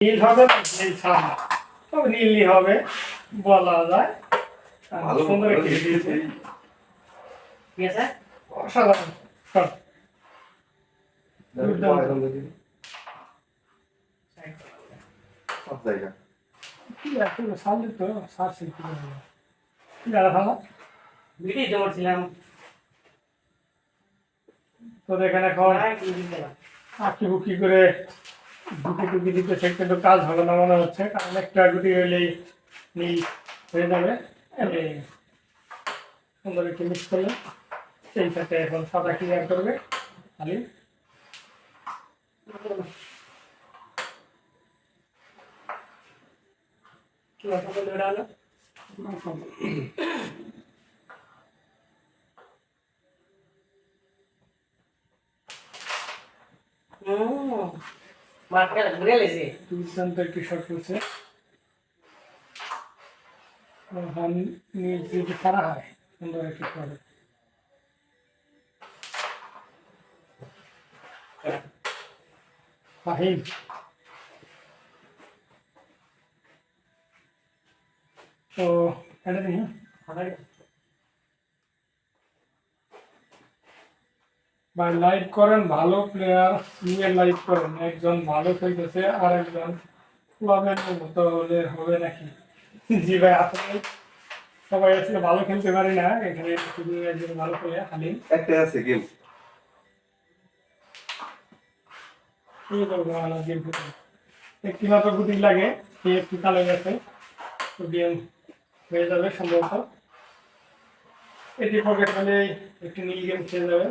নীল হবে না নীল ছাড়া, তবে নীলই হবে বলা যায়। সুন্দর একটি দিয়েছে, ঠিক আছে, অসাধারণ। তো এখানে এখন আঁকি বুকি করে গুটি টুকি দিতেছে, কিন্তু কাজ হবে না মনে হচ্ছে, কারণ একটা গুটি হইলেই নীল হয়ে যাবে। সুন্দর একটু মিক্স করলে সেই সাথে এখন সাদা ক্লিয়ার করবে খালি। দুর্দান্ত একটি শট করছে। যদি করা হয় সুন্দর একটি শট। ফাহিম তো এটা দেখি ভাই, লাইক করেন, ভালো প্লেয়ার নিয়ে লাইক করেন। একজন ভালো খেলতেছে আর একজন ক্লাবের মতো হলে হবে নাকি? জি ভাই, আসলে সবাই আসলে ভালো খেলতে পারি না, এখানে শুধু একজন ভালো প্লেয়ার হালিম একটা আছে গেম। কি করবো ভালো গেম খেলতে, একটি মাত্র গুটি লাগে, সে একটু কালো গেছে, তো গেম হয়ে যাবে সম্ভবত। এটি পকেট হলে একটি নীল গেম খেয়ে যাবে।